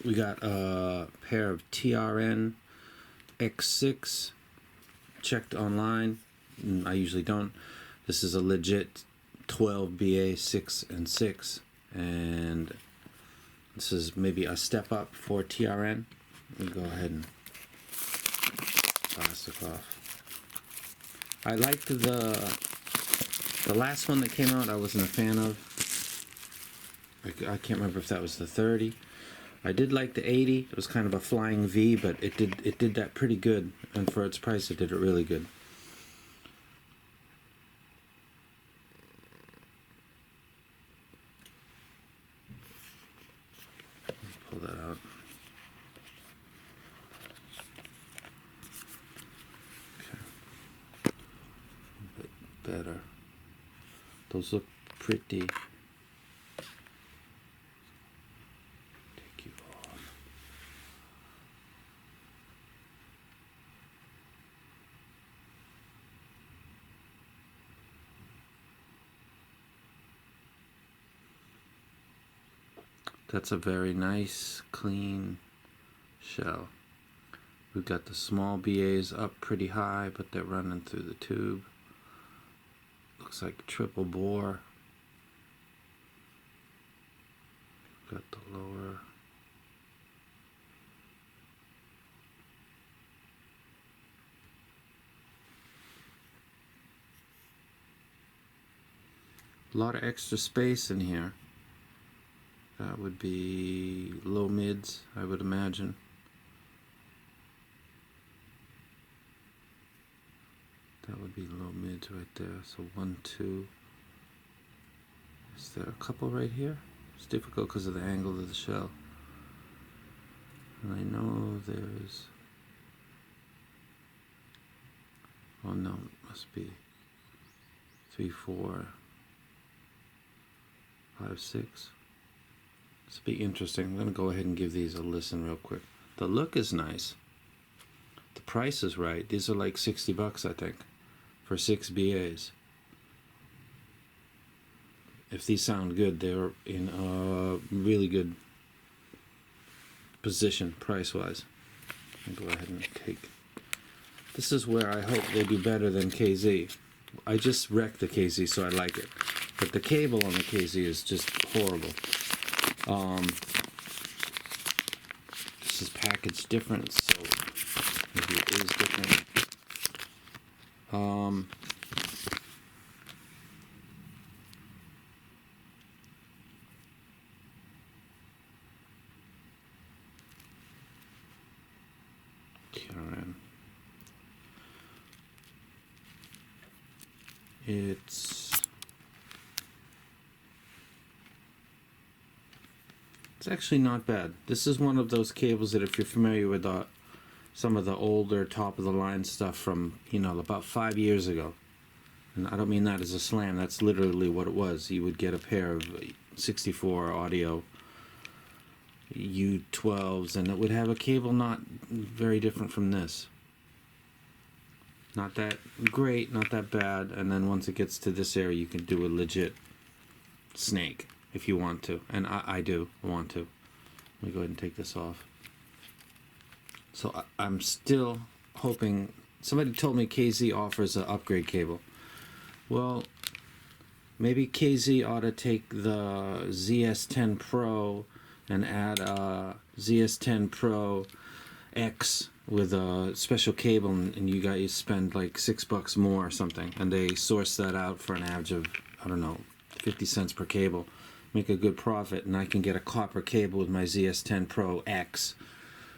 We got a pair of TRN-X6, checked online. I usually don't. This is a legit 12 BA 6 and 6, and this is maybe a step up for TRN. Let me go ahead and plastic off. I liked the last one that came out. I wasn't a fan of. I can't remember if that was the 30. I did like the 80. It was kind of a flying V, but it did that pretty good, and for its price, it did it really good. Pull that out. Okay. A bit better. Those look pretty. That's a very nice, clean shell. We've got the small BAs up pretty high, but they're running through the tube. Looks like triple bore. Got the lower. A lot of extra space in here. That would be low mids, I would imagine. That would be low mids right there. So 1, 2. Is there a couple right here? It's difficult because of the angle of the shell. And I know there's... Oh no, it must be 3, 4, 5, 6. This will be interesting. I'm going to go ahead and give these a listen real quick. The look is nice. The price is right. These are like 60 bucks, I think, for 6 BAs. If these sound good, they're in a really good position price-wise. I'll go ahead and take... This is where I hope they do better than KZ. I just wrecked the KZ, so I like it. But the cable on the KZ is just horrible. This is packaged different, so maybe it is different. TRN. It's actually not bad. This is one of those cables that if you're familiar with some of the older top-of-the-line stuff from, you know, about 5 years ago. And I don't mean that as a slam. That's literally what it was. You would get a pair of 64 audio U12s, and it would have a cable not very different from this. Not that great, not that bad, and then once it gets to this area, you can do a legit snake if you want to, and I do want to. Let me go ahead and take this off. So I'm still hoping... Somebody told me KZ offers an upgrade cable. Well, maybe KZ ought to take the ZS10 Pro and add a ZS10 Pro X with a special cable, and you guys spend like $6 more or something, and they source that out for an average of, I don't know, 50 cents per cable. Make a good profit, and I can get a copper cable with my ZS10 Pro X.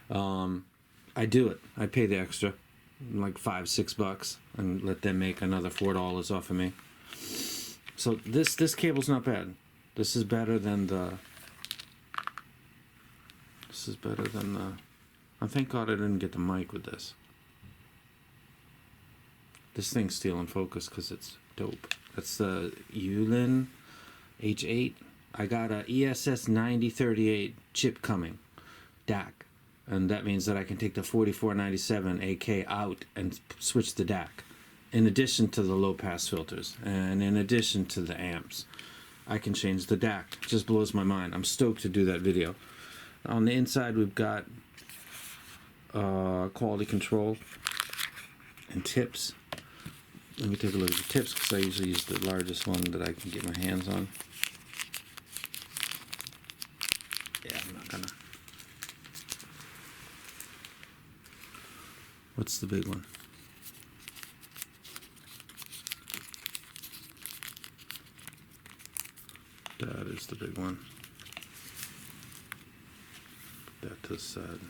I do it. I pay the extra, like $5-6, and let them make another $4 off of me. So this cable's not bad. This is better than the... This is better than the... Oh, thank God I didn't get the mic with this. This thing's stealing focus because it's dope. That's the Ulin H8. I got a ESS 9038 chip coming, DAC, and that means that I can take the 4497 AK out and switch the DAC, in addition to the low pass filters and in addition to the amps. I can change the DAC. It just blows my mind. I'm stoked to do that video. On the inside, we've got quality control and tips. Let me take a look at the tips because I usually use the largest one that I can get my hands on. Yeah, I'm not gonna. What's the big one? That is the big one. Put that to the side.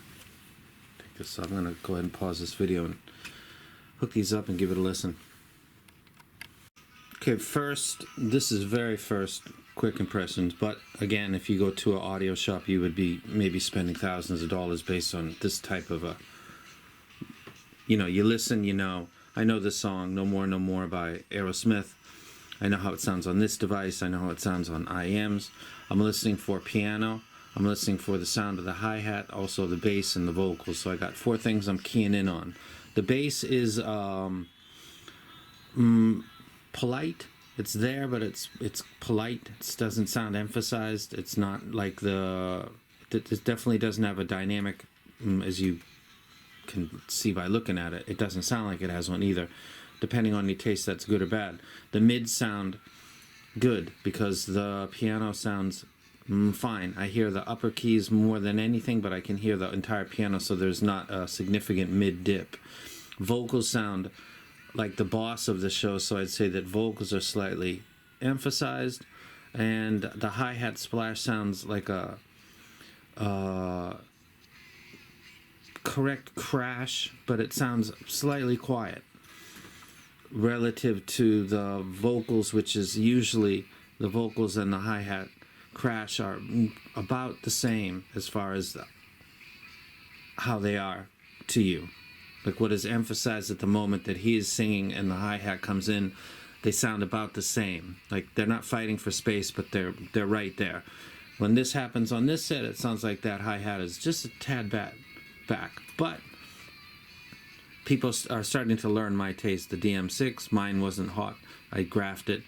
Take this up. I'm gonna go ahead and pause this video and hook these up and give it a listen. Okay, first, this is very first quick impressions, but again, if you go to an audio shop, you would be maybe spending thousands of dollars based on this type of a, you know, you listen, you know, I know this song, No More, No More by Aerosmith. I know how it sounds on this device. I know how it sounds on IMs. I'm listening for piano. I'm listening for the sound of the hi-hat, also the bass and the vocals. So I got 4 things I'm keying in on. The bass is polite. It's there, but it's polite. It doesn't sound emphasized. It's not like it definitely doesn't have a dynamic, as you can see by looking at it. It doesn't sound like it has one either. Depending on your taste, that's good or bad. The mids sound good because the piano sounds fine. I hear the upper keys more than anything, but I can hear the entire piano, so there's not a significant mid dip. Vocals sound like the boss of the show, so I'd say that vocals are slightly emphasized, and the hi-hat splash sounds like a correct crash, but it sounds slightly quiet relative to the vocals, which is usually the vocals and the hi-hat crash are about the same as far as how they are to you. Like what is emphasized at the moment that he is singing and the hi-hat comes in, they sound about the same. Like they're not fighting for space, but they're right there. When this happens on this set, it sounds like that hi-hat is just a tad back. But people are starting to learn my taste. The DM6, mine wasn't hot. I graphed it.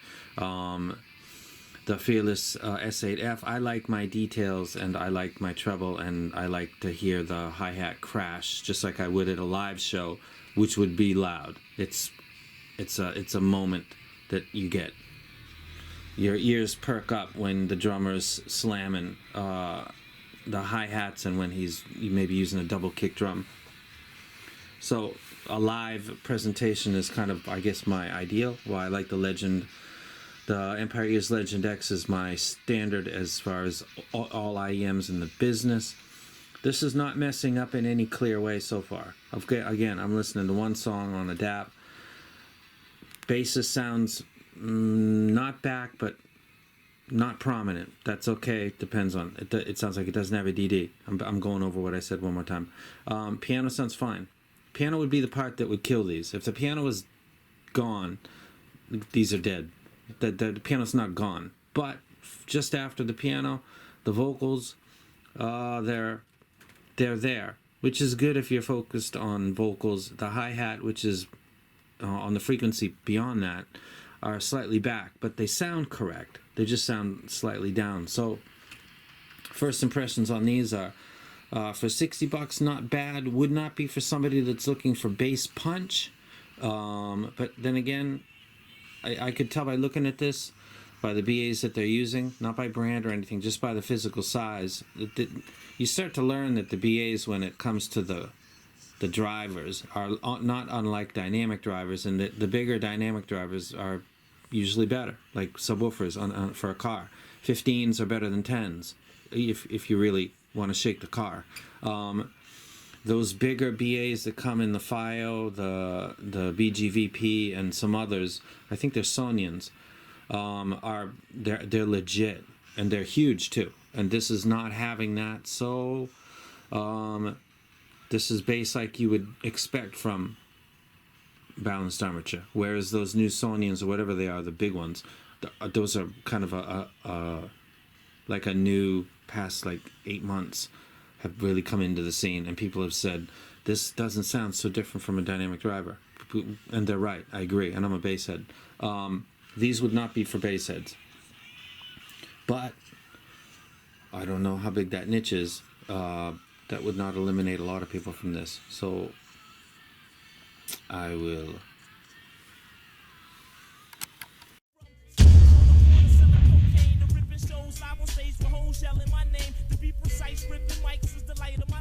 The Fearless S8F, I like my details and I like my treble and I like to hear the hi-hat crash just like I would at a live show, which would be loud. It's a moment that you get. Your ears perk up when the drummer's slamming the hi-hats and when he's maybe using a double kick drum. So a live presentation is kind of, I guess, my ideal. Well, I like the Legend. The Empire Ears Legend X is my standard as far as all IEMs in the business. This is not messing up in any clear way so far. Okay, again, I'm listening to one song on a DAP. Bassist sounds not back, but not prominent. That's okay. Depends on it. It sounds like it doesn't have a DD. I'm going over what I said one more time. Piano sounds fine. Piano would be the part that would kill these. If the piano was gone, these are dead. The piano's not gone, but just after the piano, the vocals, they're there, which is good if you're focused on vocals. The hi-hat, which is on the frequency beyond that, are slightly back, but they sound correct. They just sound slightly down. So first impressions on these are, for $60, not bad. Would not be for somebody that's looking for bass punch, but then again, I could tell by looking at this, by the BAs that they're using, not by brand or anything, just by the physical size. You start to learn that the BAs, when it comes to the drivers, are not unlike dynamic drivers, and that the bigger dynamic drivers are usually better, like subwoofers for a car. 15s are better than 10s, if you really want to shake the car. Those bigger BAs that come in the FIO, the BGVP, and some others, I think they're Sonians, they're legit, and they're huge too. And this is not having that, so this is bass like you would expect from balanced armature. Whereas those new Sonians or whatever they are, the big ones, those are kind of like a new past like 8 months. Have really come into the scene, and people have said this doesn't sound so different from a dynamic driver, and they're right. I agree, and I'm a bass head. These would not be for bass heads, but I don't know how big that niche is. that would not eliminate a lot of people from this. So I will. Shows live on stage for whole shell in my name. To be precise, ripping mics is the light of my